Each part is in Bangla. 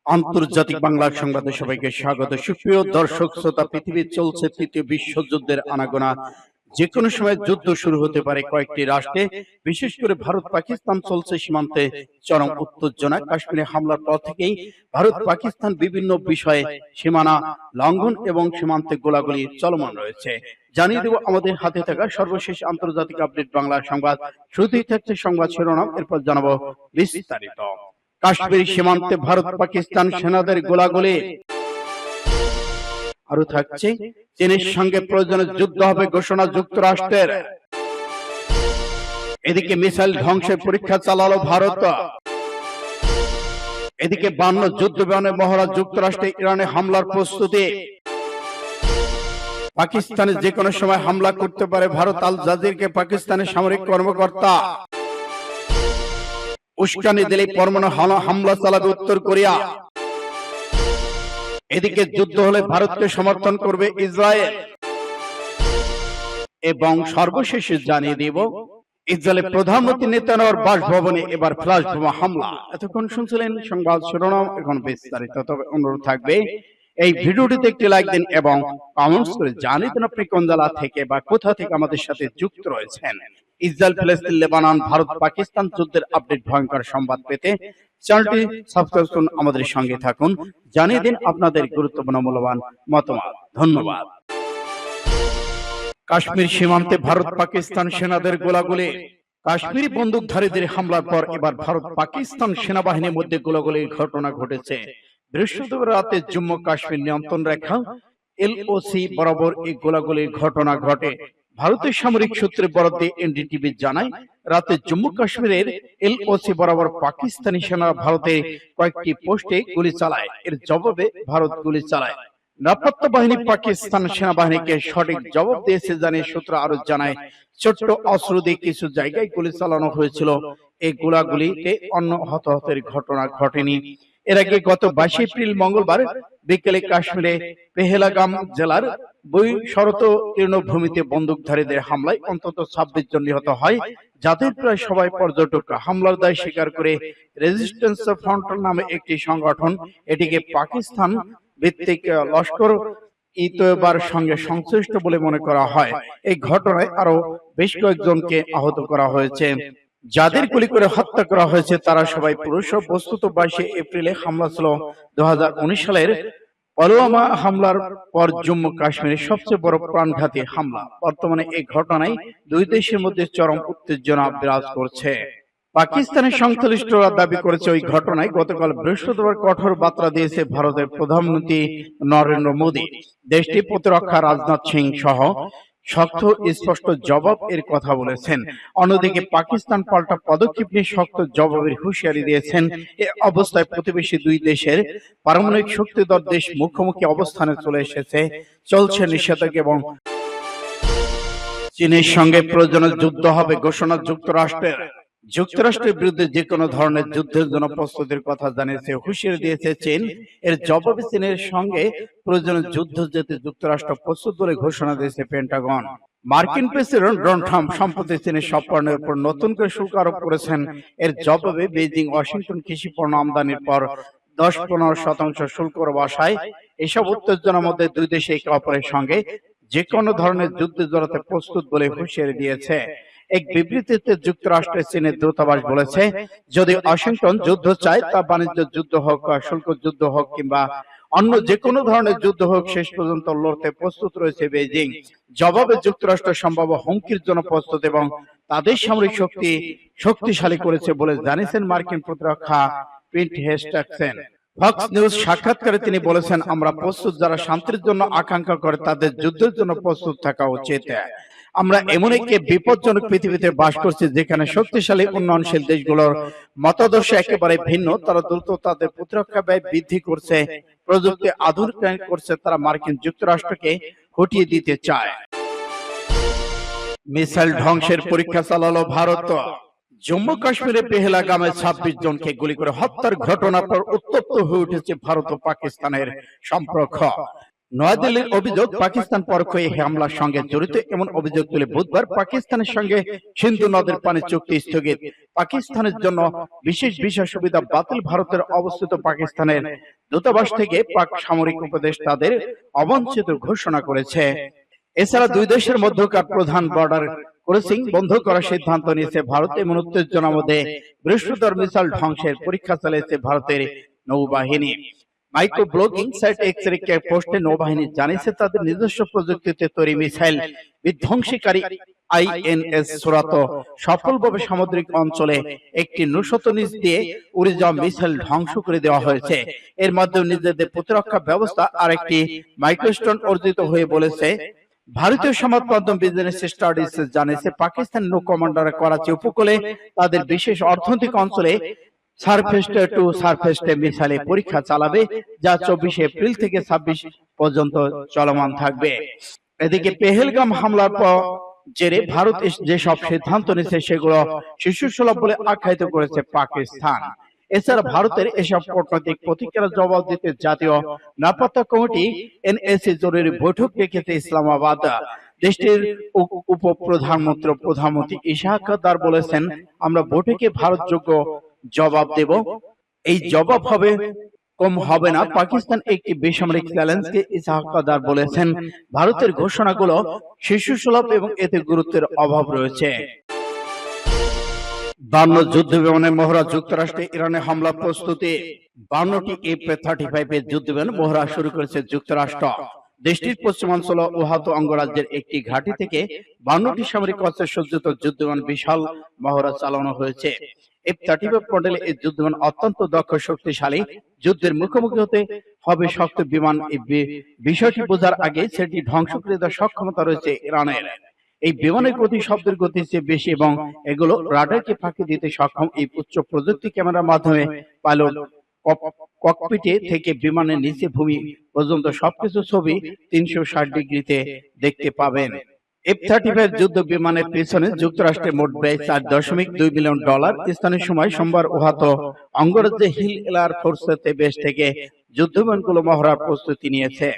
আন্তর্জাতিক বাংলা সংবাদে সবাইকে স্বাগত। সুপ্রিয় দর্শক শ্রোতা, পৃথিবী চলছে তৃতীয় বিশ্বযুদ্ধের আনাগোনা। যে কোনো সময় যুদ্ধ শুরু হতে পারে কয়েকটি রাষ্ট্রে, বিশেষ করে ভারত পাকিস্তান চলছে সীমান্তে চরম উত্তেজনা। কাশ্মীরে হামলার পর থেকেই ভারত পাকিস্তান বিভিন্ন বিষয়ে সীমানা লঙ্ঘন এবং সীমান্তে গোলাগুলি চলমান রয়েছে। জানিয়ে দেব আমাদের হাতে থাকা সর্বশেষ আন্তর্জাতিক আপডেট বাংলা সংবাদ। শুরুতেই থাকছে সংবাদ শিরোনাম, এরপর জানাবো বিস্তারিত। কাশ্মীর সীমান্তে ভারত পাকিস্তান সেনাদের গোলাগুলি। আরো থাকছে চীনের সঙ্গে প্রয়োজনে যুদ্ধ হবে ঘোষণা যুক্তরাষ্ট্রের। এদিকে মিসাইল ধ্বংসের পরীক্ষা চালালো ভারত। এদিকে 52 যুদ্ধ বিমানে মহড়া যুক্তরাষ্ট্রে। ইরানে হামলার প্রস্তুতি। পাকিস্তানে যে কোনো সময় হামলা করতে পারে ভারত। আল জাজিরকে পাকিস্তানের সামরিক কর্মকর্তা। উস্কানি দিলে পরমাণু হামলা চালাবে উত্তর কোরিয়া। এদিকে যুদ্ধ হলে ভারতকে সমর্থন করবে ইসরায়েল। এবং সর্বশেষে জানিয়ে দিব ইসরায়েলের প্রধানমন্ত্রী নেতানিয়াহুর বাসভবনে এবার ফ্ল্যাশ বোমা হামলা। এতক্ষণ শুনছিলেন সংবাদ শিরোনাম, এখন বিস্তারিত। তবে অনুরোধ থাকবে এই ভিডিওটিতে একটি লাইক দিন এবং কমেন্টস করে জানিয়ে দিন আপনি কোন জেলা থেকে বা কোথা থেকে আমাদের সাথে যুক্ত রয়েছেন। ইসরায়েল, ফিলিস্তিন, লেবানন, ভারত পাকিস্তান যুদ্ধের আপডেট ভয়ঙ্কর সংবাদ পেতে চ্যানেলটি সাবস্ক্রাইব করুন, আমাদের সঙ্গে থাকুন, জানিয়ে দিন আপনাদের গুরুত্বপূর্ণ মূল্যবান মতামত। ধন্যবাদ। কাশ্মীর সীমান্তে ভারত পাকিস্তান সেনাদের গোলাগুলি। কাশ্মীরি বন্দুকধারীদের হামলার পর এবার ভারত পাকিস্তান সেনাবাহিনীর মধ্যে গোলাগুলির ঘটনা ঘটেছে। বৃহস্পতিবার রাতে জম্মু কাশ্মীর নিয়ন্ত্রণ রেখা এলওসি বরাবর এই গোলাগুলির ঘটনা ঘটে। ভারতের সামরিক সূত্রে বরাদ্দ দিয়ে এনডিটিভি জানায়, রাতে জম্মু কাশ্মীরের এলওসি বরাবর পাকিস্তানি সেনারা ভারতের কয়েকটি পোস্টে গুলি চালায়। এর জবাবে ভারত গুলি চালায়। নিরাপত্তা বাহিনী পাকিস্তান সেনাবাহিনীকে সঠিক জবাব দিয়েছে জানিয়ে সূত্র আরো জানায়, ছোট্ট অস্ত্র দিয়ে কিছু জায়গায় গুলি চালানো হয়েছিল। এই গোলাগুলিতে অন্য হতাহতের ঘটনা ঘটেনি। এর আগে গত 22 এপ্রিল মঙ্গলবার বিকেলে কাশ্মীরে পেহেলগাম জেলার বৈশরত তৃণভূমিতে বন্দুকধারীদের হামলায় অন্তত 26 জন নিহত হয়, যাদের প্রায় সবাই পর্যটক। হামলার দায় স্বীকার করে রেজিস্ট্যান্স ফ্রন্ট নামে একটি সংগঠন এটিকে পাকিস্তান ভিত্তিক লস্কর ই তৈয়বার সঙ্গে সংশ্লিষ্ট বলে মনে করা হয়। এই ঘটনায় আরো বেশ কয়েকজনকে আহত করা হয়েছে। যাদের গুলি করে হত্যা করা হয়েছে তারা সবাই পুরুষ। বস্তুত 22 এপ্রিলে হামলা ছিল 2019 সালের পুলওয়ামা হামলার পর জম্মু কাশ্মীরের সবচেয়ে বড় প্রাণঘাতী হামলা। বর্তমানে এই ঘটনায় দুই দেশের মধ্যে চরম উত্তেজনা বিরাজ করছে। পাকিস্তানের সংশ্লিষ্টরা দাবি করেছে, ওই ঘটনায় গতকাল বৃহস্পতিবার কঠোর বার্তা দিয়েছে ভারতের প্রধানমন্ত্রী নরেন্দ্র মোদী। দেশটির প্রতিরক্ষা রাজনাথ সিং সহ শক্ত স্পষ্ট জবাব এর কথা বলেছেন। অন্যদিকে পাকিস্তান পাল্টা পদক্ষেপ নিয়ে শক্ত জবাবের হুঁশিয়ারি দিয়েছেন। এ অবস্থায় প্রতিবেশী দুই দেশের পারমাণবিক শক্তিধর দেশ মুখোমুখি অবস্থানে চলে এসেছে। চলছে নিষেধাজ্ঞা এবং চীনের সঙ্গে প্রয়োজনে যুদ্ধ হবে ঘোষণা যুক্তরাষ্ট্রের। যুক্তরাষ্ট্রের বিরুদ্ধে যে কোনো ধরনের যুদ্ধের জন্য প্রস্তুতির কথা জানিয়েছে, হুঁশিয়ারি দিয়েছে চীন। এর জবাবে চীনের সঙ্গে প্রয়োজনে যুদ্ধ যেতে যুক্তরাষ্ট্র প্রস্তুত বলে ঘোষণা দিয়েছে পেন্টাগন। মার্কিন প্রেসিডেন্ট ডোনাল্ড ট্রাম্প সম্প্রতি চীনের সব পণ্যের উপর নতুন করে শুল্ক আরোপ করেছেন। এর জবাবে বেইজিং ওয়াশিংটন কৃষি পণ্য আমদানির পর 10-15% শুল্ক বসায়। এসব উত্তেজনার মধ্যে দুই দেশে একে অপরের সঙ্গে যে কোনো ধরনের যুদ্ধে জড়াতে প্রস্তুত বলে হুঁশিয়ারি দিয়েছে। এক বিবৃতিতে যুক্তরাষ্ট্রের চীনের দূতাবাস বলেছে, যদি ওয়াশিংটন যুদ্ধ চায় তা বাণিজ্য যুদ্ধ হোক, শুল্ক যুদ্ধ হোক কিংবা অন্য যে কোনো ধরনের যুদ্ধ হোক, শেষ পর্যন্ত লড়তে প্রস্তুত রয়েছে বেইজিং। জবাবে যুক্তরাষ্ট্র সম্ভাব্য হুমকির জন্য প্রস্তুত এবং তাদের সামরিক শক্তি শক্তিশালী করেছে বলে জানিয়েছেন মার্কিন প্রতিরক্ষা পিট হেস্টাকসেন। ফক্স নিউজ সাক্ষাৎকারে তিনি বলেছেন, আমরা প্রস্তুত। যারা শান্তির জন্য আকাঙ্ক্ষা করে তাদের যুদ্ধের জন্য প্রস্তুত থাকা উচিত। আমরা এমন একটি বিপজ্জনক পৃথিবীতে বাস করছি যেখানে শক্তিশালী উন্নয়নশীল দেশগুলোর মতাদর্শ একেবারে ভিন্ন। তারা দ্রুত তাদের প্রতিরক্ষা ব্যয় বৃদ্ধি করছে, প্রযুক্তি আধুনিকায়ন করছে। তারা মার্কিন যুক্তরাষ্ট্রকে হটিয়ে দিতে চায়। মিসাইল ধ্বংসের পরীক্ষা চালালো ভারত। জম্মু কাশ্মীরে পেহেলগামে 26 জনকে গুলি করে হত্যার ঘটনার পর উত্তপ্ত হয়ে উঠেছে ভারত ও পাকিস্তানের সম্পর্ক। নয়াদিল্লির অভিযোগ, পাকিস্তান পরোক্ষ এই হামলার সঙ্গে জড়িত এমন অভিযোগ তুলে বুধবার পাকিস্তানের সঙ্গে সিন্ধু নদের পানি চুক্তি স্থগিত, পাকিস্তানের জন্য বিশেষ ভিসা সুবিধা বাতিল, ভারতের অবস্থিত পাকিস্তানের দূতাবাস থেকে পাক সামরিক উপদেষ্টাদের অবাঞ্ছিত ঘোষণা করেছে। এছাড়া দুই দেশের মধ্যকার প্রধান বর্ডার ক্রসিং বন্ধ করার সিদ্ধান্ত নিয়েছে ভারত। এমন উত্তেজনার মধ্যে বৃহস্পতিবার মিসাইল ধ্বংসের পরীক্ষা চালিয়েছে ভারতের নৌবাহিনী। মাইক্রো ব্লগিং সাইট এক্স পোস্টে নৌবাহিনী জানিয়েছে তাদের নিজস্ব প্রযুক্তিতে তৈরি মিসাইল বিধ্বংসীকারী আইএনএস সুরাত সফলভাবে সামুদ্রিক অঞ্চলে একটি নুশত নিচ দিয়ে উড়ে যাওয়া মিসাইল ধ্বংস করে দেওয়া হয়েছে। এর মাধ্যমে নিজেদের প্রতিরক্ষা ব্যবস্থা আরেকটি মাইলস্টোন অর্জিত হয়ে বলেছে। ভারতীয় সংবাদ মাধ্যম বিজনেস স্টাডিজ জানিয়েছে পাকিস্তান নৌ কমান্ডার করাচি উপকূলে তাদের বিশেষ অর্থনৈতিক অঞ্চলে সারফেস টু সারফেস মিসাইলের পরীক্ষা চালাবে, যা 24 এপ্রিল থেকে 26 পর্যন্ত চলমান থাকবে। এদিকে পেহেলগাম হামলার পর জেরে ভারত যেসব সিদ্ধান্ত নিয়েছে সেগুলো শিশুসুলভ বলে আখ্যায়িত করেছে পাকিস্তান। এছাড়া ভারতের এসব কূটনৈতিক প্রতিক্রিয়ার জবাব দিতে জাতীয় নিরাপত্তা কমিটি এনএসসি জরুরি বৈঠক ডেকেছে ইসলামাবাদ। দেশটির প্রধানমন্ত্রী ইশাক দার বলেছেন, আমরা বৈঠকে ভারতযোগ্য জবাব দেব, এই জবাব হবে কম হবে না। পাকিস্তান একটি বেসামরিক চ্যালেঞ্জকে ইশাক দার বলেছেন, ভারতের ঘোষণাগুলো শিশুসুলভ এবং এতে গুরুত্বের অভাব রয়েছে। 52 যুদ্ধ বিমানে মহড়া, যুক্তরাষ্ট্রে ইরানে হামলা প্রস্তুতি। 52টি F-35 যুদ্ধ বিমান মহড়া শুরু করেছে যুক্তরাষ্ট্র। দেশটির পশ্চিমাঞ্চল ওহাতো অঙ্গরাজ্যের একটি ঘাঁটি থেকে 52টি সামরিক অস্ত্রে সজ্জিত যুদ্ধ বিমান বিশাল মহড়া চালানো হয়েছে। F-35 মডেল এই যুদ্ধ বিমান অত্যন্ত দক্ষ, শক্তিশালী। যুদ্ধের মুখোমুখি হতে হবে শক্ত বিমান। এই বিষয়টি বোঝার আগে সেটি ধ্বংস করে দেওয়ার সক্ষমতা রয়েছে ইরানের। এই বিমানের গতি শব্দের গতির চেয়ে বেশি এবং এগুলো রাডারকে ফাঁকি দিতে সক্ষম। এই উচ্চ প্রযুক্তি ক্যামেরার মাধ্যমে পাইলট ককপিটে থেকে বিমানের নিচে ভূমি পর্যন্ত সবকিছু ছবি 360 ডিগ্রিতে দেখতে পাবেন। F-35 যুদ্ধ বিমানের পেছনে যুক্তরাষ্ট্রের মোট ব্যয় $4.2 বিলিয়ন। স্থানীয় সময় সোমবার ওহাতো অঙ্গরাজ্যে হিল এয়ার ফোর্সের বেস থেকে যুদ্ধ বিমানগুলো মহড়ার প্রস্তুতি নিয়েছে।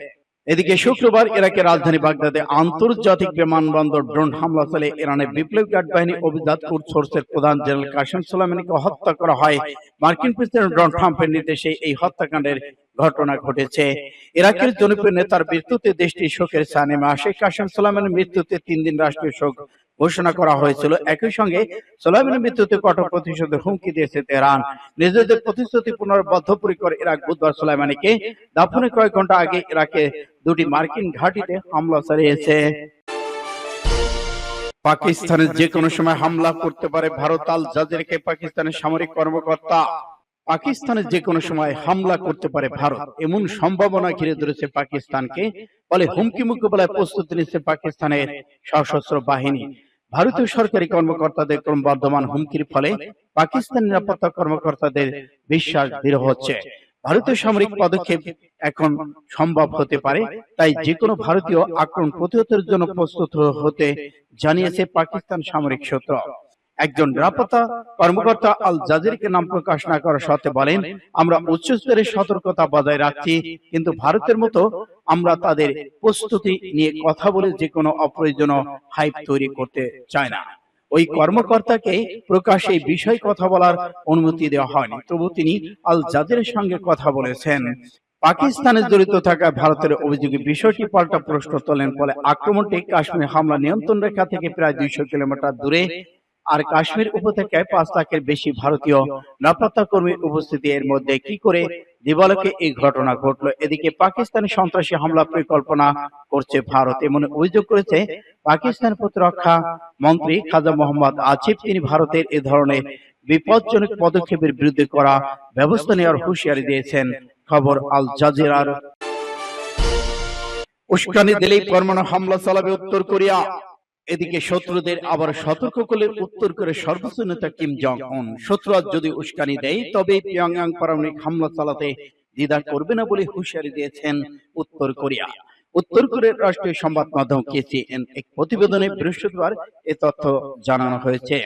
এদিকে শুক্রবার ইরাকের রাজধানী বাগদাদে আন্তর্জাতিক বিমানবন্দর ড্রোন হামলা চালিয়ে ইরানের বিপ্লবী গার্ড বাহিনী অভিজাত কুদস ফোর্সের প্রধান জেনারেল কাসেম সোলাইমানিকে হত্যা করা হয়। মার্কিন প্রেসিডেন্ট ডোনাল্ড ট্রাম্পের নির্দেশে এই হত্যাকাণ্ডের ঘটনা ঘটেছে। ইরাকের জনপ্রিয় নেতার মৃত্যুতে দেশটি শোকের ছায়া নেমে আসে। কাসেম সোলাইমানির মৃত্যুতে 3 দিন রাষ্ট্রীয় শোক ঘোষণা করা হয়েছিল। একই সঙ্গে সোলাইমানির মৃত্যুতে কঠোর প্রতিশোধের হুমকি দিয়েছে তেহরান। নিজেদের প্রতিশ্রুতি পুনর্বদ্ধপরিকর ইরাক বুধবার সোলাইমানিকে দাফনের কয়েক ঘন্টা আগে ইরাকে 2টি মার্কিন ঘাঁটিতে হামলা চালিয়েছে। পাকিস্তানের যে কোনো সময় হামলা করতে পারে ভারত, আল জাজিরাকে পাকিস্তানের সামরিক কর্মকর্তা। পাকিস্তানের যে কোনো সময় হামলা করতে পারে ভারত, এমন সম্ভাবনা ঘিরে ধরেছে পাকিস্তানকে। ফলে হুমকি মোকাবেলায় প্রস্তুতি নিচ্ছে পাকিস্তানের সশস্ত্র বাহিনী। ভারতীয় সরকারি কর্মকর্তাদের ক্রমবর্ধমান হুমকির ফলে পাকিস্তান নিরাপত্তা কর্মকর্তাদের বিশ্বাস দৃঢ় হচ্ছে ভারতীয় সামরিক পদক্ষেপ এখন সম্ভব হতে পারে। তাই যে কোনো ভারতীয় আক্রমণ প্রতিহতের জন্য প্রস্তুত হতে জানিয়েছে পাকিস্তান সামরিক সূত্র। একজন নিরাপত্তা কর্মকর্তা আল জাজিরাকে নাম প্রকাশ না করার শর্তে বলেন, আমরা উচ্চস্তরের সতর্কতা বজায় রাখছি, কিন্তু ভারতের মতো আমরা তাদের প্রস্তুতি নিয়ে কথা বলে যে কোনো অপ্রয়োজনীয় হাইপ তৈরি করতে চাই না। ওই কর্মকর্তাকে প্রকাশ্যে এই বিষয়ে কথা বলার অনুমতি দেওয়া হয়নি, তবু তিনি আল জাজিরার সঙ্গে কথা বলেছেন। পাকিস্তানে জড়িত থাকা ভারতের অভিযোগে বিষয়টি পাল্টা প্রশ্ন তোলেন। ফলে আক্রমণটি কাশ্মীর হামলা নিয়ন্ত্রণ রেখা থেকে প্রায় 200 কিলোমিটার দূরে, আর কাশ্মীর উপত্যকায় 5 লাখের বেশি ভারতীয় নিরাপত্তা কর্মীর উপস্থিতি। এর মধ্যে কি করে দিবালোকে এই ঘটনা ঘটলো? এদিকে পাকিস্তানি সন্ত্রাসী হামলা পরিকল্পনা করছে ভারত, এমন অভিযোগ করেছে পাকিস্তান প্রতিরক্ষা মন্ত্রী খাজা মোহাম্মদ আসিফ। তিনি ভারতের এ ধরনের বিপজ্জনক পদক্ষেপের বিরুদ্ধে করা ব্যবস্থা নেওয়ার হুঁশিয়ারি দিয়েছেন। খবর আল জাজিরার। উস্কানি দিলেই পরমাণু হামলা চালাবে উত্তর কোরিয়া। এদিকে শত্রুদের আবার সতর্ক করলেন উত্তর কোরিয়ার সর্বোচ্চ নেতা কিম জং উন। শত্রুরা যদি উস্কানি দেয় তবে পিয়ংইয়ং পারমাণবিক হামলা চালাতে দ্বিধা করবে না বলে হুঁশিয়ারি দিয়েছেন উত্তর কোরিয়া। উত্তর কোরিয়ার রাষ্ট্রীয় সংবাদ মাধ্যম KCN এক প্রতিবেদনে বৃহস্পতিবার এ তথ্য জানানো হয়েছে।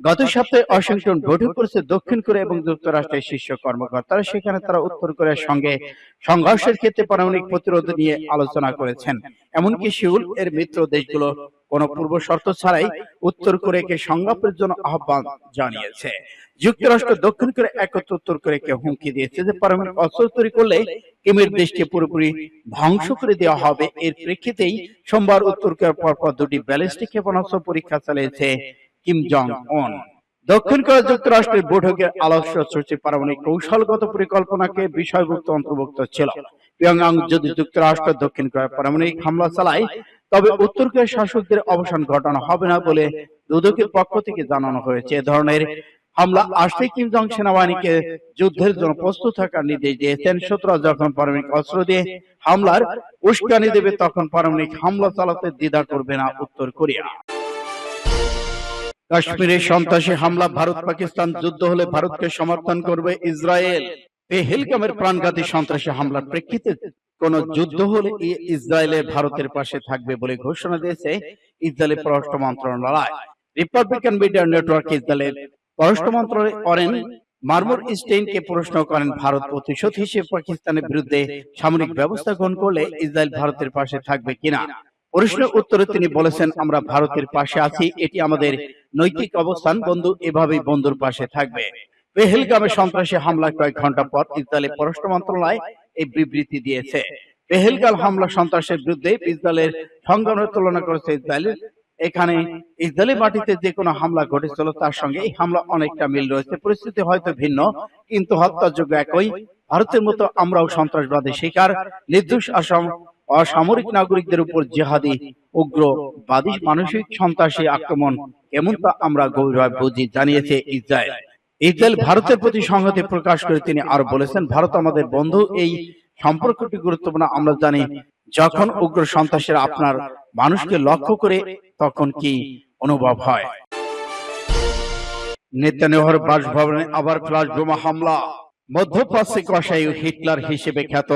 গত সপ্তাহে ওয়াশিংটন বৈঠক করেছে দক্ষিণ কোরিয়া এবং যুক্তরাষ্ট্রের শীর্ষ কর্মকর্তারা। সেখানে তারা উত্তর কোরিয়ার সঙ্গে সংঘর্ষের ক্ষেত্রে পারমাণবিক প্রতিরোধ নিয়ে আলোচনা করেছেন। এমনকি সিউল এর মিত্র দেশগুলো কোনো পূর্ব শর্ত ছাড়াই উত্তর কোরিয়াকে সংলাপের জন্য আহ্বান জানিয়েছে। যুক্তরাষ্ট্র দক্ষিণ কোরিয়া একত্র উত্তর কোরিয়াকে হুমকি দিয়েছে যে পারমাণবিক অস্ত্র তৈরি করলে কিমের দেশকে পুরোপুরি ধ্বংস করে দেওয়া হবে। এর প্রেক্ষিতেই সোমবার উত্তর কোরিয়ার পরপর দুটি ব্যালিস্টিক ক্ষেপণাস্ত্র পরীক্ষা চালিয়েছে কিম জং উন। দক্ষিণ কোরিয়া যুক্তরাষ্ট্রের বৈঠকের আলোচ্য সূচি পারমাণবিক কৌশলগত পরিকল্পনাকে বিষয়ভুক্ত অন্তর্ভুক্ত ছিল। পিয়ংইয়ং যদি যুক্তরাষ্ট্র দক্ষিণ কোরিয়ার পারমাণবিক হামলা চালায় তবে উত্তর কোরিয়ার শাসকদের অবসান ঘটানো হবে না বলে দুদকের পক্ষ থেকে জানানো হয়েছে। এ ধরনের হামলা আসলে কিম জং সেনাবাহিনীকে যুদ্ধের জন্য প্রস্তুত থাকার নির্দেশ দিয়েছেন। শত্রুরা যখন পারমাণবিক অস্ত্র দিয়ে হামলার উস্কানি দেবে তখন পারমাণবিক হামলা চালাতে দ্বিধা করবে না উত্তর কোরিয়া। কাশ্মীরে সন্ত্রাসী হামলা, ভারত পাকিস্তান যুদ্ধ হলে ভারতকে সমর্থন করবে ইসরায়েল। পেহেলগামের প্রাণঘাতী সন্ত্রাসী হামলার প্রেক্ষিতে কোন যুদ্ধ হলে ইসরায়েলের ভারতের পাশে থাকবে বলে ঘোষণা দিয়েছে ইসরায়েলের পররাষ্ট্র মন্ত্রণালয়। রিপাবলিকান মিডিয়া নেটওয়ার্ক ইসরায়েলের পররাষ্ট্র মন্ত্রণালয় অরেন মার্মর স্টেইনকে প্রশ্ন করেন, ভারত প্রতিশোধ হিসেবে পাকিস্তানের বিরুদ্ধে সামরিক ব্যবস্থা গ্রহণ করলে ইসরায়েল ভারতের পাশে থাকবে কিনা। প্রশ্নের উত্তরে তিনি বলেছেন, আমরা ভারতের পাশে আছি, এটি আমাদের নৈতিক অবস্থান। বন্ধু এভাবেই বন্ধুর পাশে থাকবে। পেহেলগামে সন্ত্রাসী হামলার কয়েক ঘন্টা পর ইসরায়েলের পররাষ্ট্র মন্ত্রণালয় এই বিবৃতি দিয়েছে। পেহেলগাম হামলা সন্ত্রাসের বিরুদ্ধে ইসরায়েলের সংগ্রামের তুলনা করেছে ইসরায়েল। এখানে ইসরায়েলি মাটিতে যে কোনো হামলা ঘটেছিল তার সঙ্গে এই হামলা অনেকটা মিল রয়েছে। পরিস্থিতি হয়তো ভিন্ন, কিন্তু হত্যাযোগ্য একই। ভারতের মতো আমরাও সন্ত্রাসবাদের শিকার। নির্দোষ অসামরিক নাগরিকদের উপর জিহাদি উগ্রবাদী মানসিক সন্ত্রাসী আক্রমণ এমন তা আমরা গভীরভাবে বুঝি, জানিয়েছে ইসরায়েল। ইসরায়েল ভারতের প্রতি সংহতি প্রকাশ করে তিনি আরো বলেছেন, ভারত আমাদের বন্ধু, এই সম্পর্কটি গুরুত্বপূর্ণ। আমরা জানি যখন উগ্র সন্ত্রাসীরা আপনার মানুষকে লক্ষ্য করে তখন কি অনুভব হয়। নেতানিয়াহুর বাসভবনে আবার ফ্লাশ বোমা হামলা। মধ্যপ্রাচ্যে কসাই হিটলার হিসেবে খ্যাত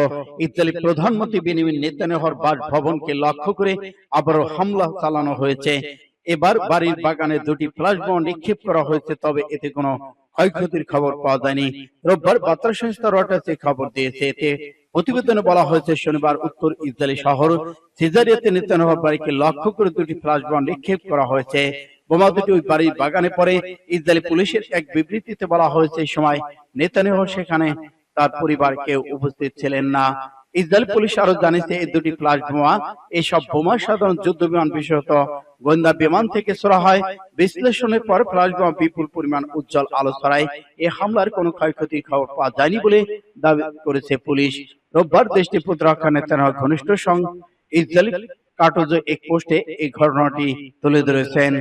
ইতালি প্রধানমন্ত্রী বেনিয়ামিন নেতানিয়াহুর বাসভবনকে লক্ষ্য করে আবারও হামলা চালানো হয়েছে। এবার বাড়ির বাগানে দুটি ফ্লাশ বোমা নিক্ষেপ করা হয়েছে, তবে এতে কোনো ক্ষয়ক্ষতির খবর পাওয়া যায়নি। রোববার বার্তা সংস্থা রয়টার্স খবর দিয়েছে। এতে প্রতিবেদনে বলা হয়েছে, শনিবার উত্তর ইসরায়েলি শহর সিজারিয়াতে নেতানিয়াহুর বাড়িকে লক্ষ্য করে দুটি ফ্লাশ বোমা নিক্ষেপ করা হয়েছে। বোমা দুটি ওই বাড়ির বাগানে পড়ে। ইসরায়েলি পুলিশের এক বিবৃতিতে বলা হয়েছে, এই সময় নেতানিয়াহু সেখানে তার পরিবার কেউ উপস্থিত ছিলেন না। ইসরায়েল পুলিশ আরো জানিয়েছে, এই দুটি ফ্লাশ বোমা, এসব বোমা সাধারণ যুদ্ধ বিমান বিশেষত গোয়েন্দা বিমান থেকে ছোড়া হয়। বিশ্লেষণের পর ফ্লাশ বোমা বিপুল পরিমাণ উজ্জ্বল আলো ছড়ায়। এই হামলার কোনো ক্ষয়ক্ষতির খবর পাওয়া যায়নি বলে দাবি করেছে পুলিশ। রোববার দেশটির প্রতিরক্ষা নেতানিয়াহুর ঘনিষ্ঠ ইসরায়েলি কার্টোজো এক পোস্টে এই ঘটনাটি তুলে ধরেছেন।